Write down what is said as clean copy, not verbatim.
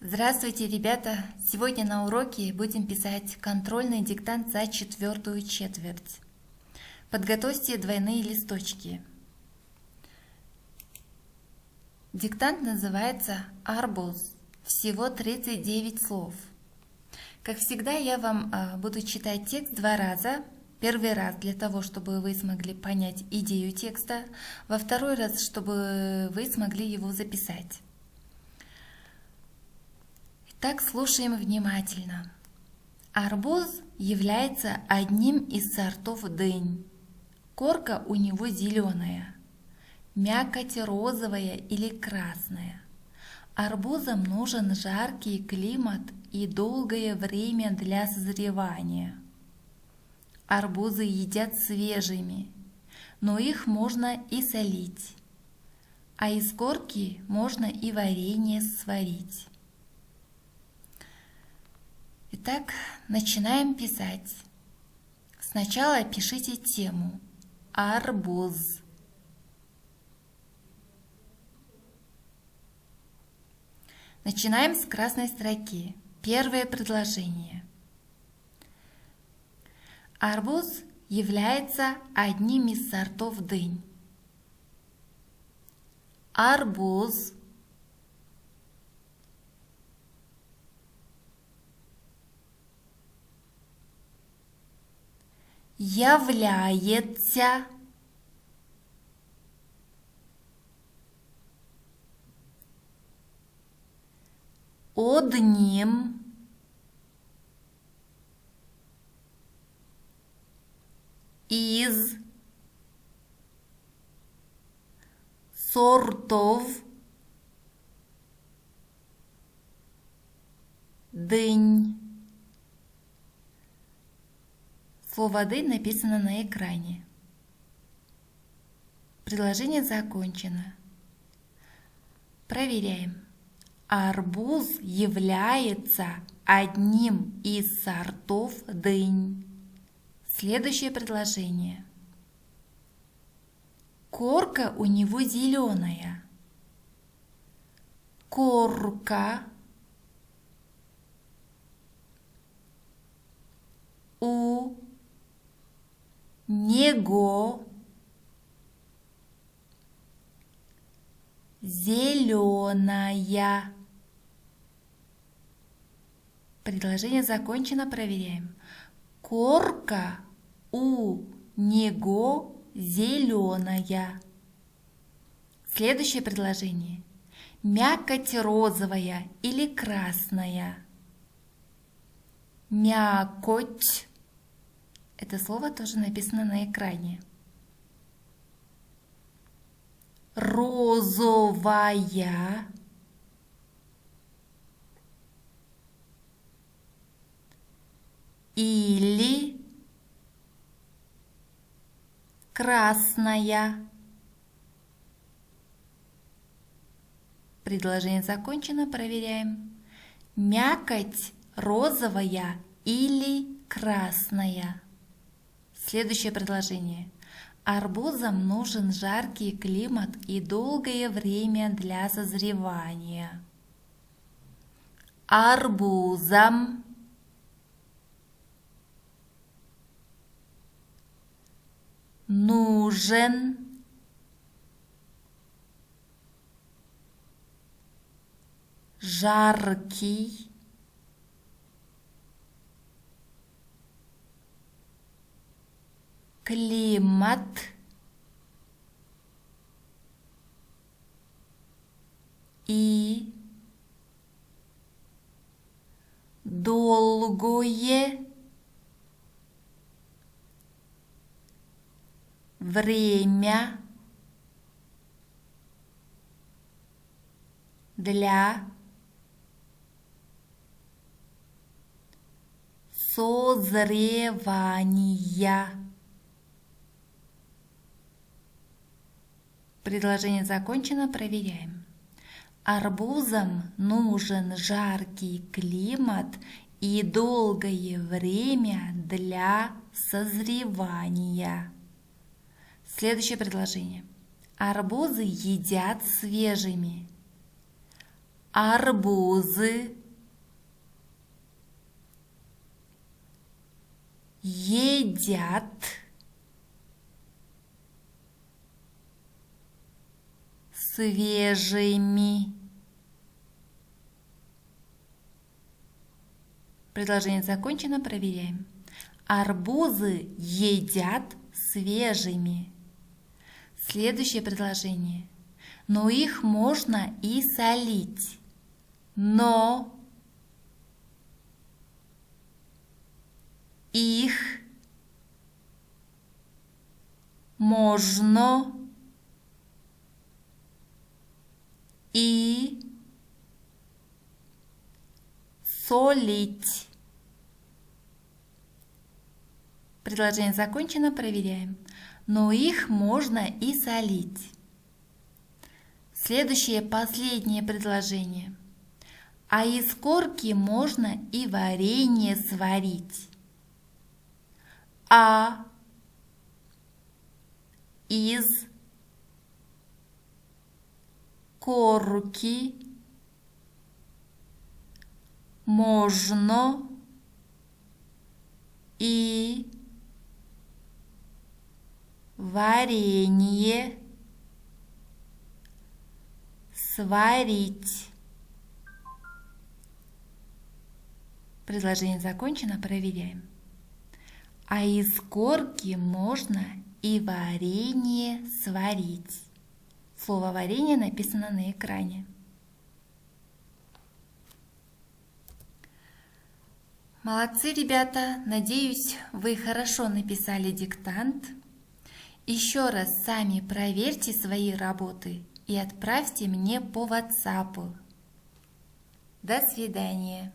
Здравствуйте, ребята! Сегодня на уроке будем писать контрольный диктант за 4-ю четверть. Подготовьте двойные листочки. Диктант называется «Арбуз». Всего 39 слов. Как всегда, я вам буду читать текст 2 раза. Первый раз для того, чтобы вы смогли понять идею текста. Во второй раз, чтобы вы смогли его записать. Так, слушаем внимательно. Арбуз является одним из сортов дынь. Корка у него зеленая, мякоть розовая или красная. Арбузам нужен жаркий климат и долгое время для созревания. Арбузы едят свежими, но их можно и солить, а из корки можно и варенье сварить. Итак, начинаем писать. Сначала пишите тему «Арбуз». Начинаем с красной строки. Первое предложение. Арбуз является одним из сортов дынь. Арбуз является одним из сортов дынь. Слово «дынь» написано на экране. Предложение закончено. Проверяем. Арбуз является одним из сортов дынь. Следующее предложение. Корка у него зеленая. Корка у него зеленая. Предложение закончено, проверяем. Корка у него зеленая. Следующее предложение. Мякоть розовая или красная. Мякоть. Это слово тоже написано на экране. Розовая. Или красная. Предложение закончено, проверяем. Мякоть розовая или красная. Следующее предложение. Арбузам нужен жаркий климат и долгое время для созревания. Арбузам нужен жаркий климат и долгое время для созревания. Предложение закончено, проверяем. Арбузам нужен жаркий климат и долгое время для созревания. Следующее предложение. Арбузы едят свежими, арбузы едят свежими. Предложение закончено, проверяем. Арбузы едят свежими. Следующее предложение. Но их можно и солить. Но их можно и солить. Предложение закончено, проверяем. Но их можно и солить. Следующее, последнее предложение. А из корки можно и варенье сварить. А из корки можно и варенье сварить. Предложение закончено, проверяем. А из корки можно и варенье сварить. Слово варенье написано на экране. Молодцы, ребята! Надеюсь, вы хорошо написали диктант. Еще раз сами проверьте свои работы и отправьте мне по WhatsApp. До свидания!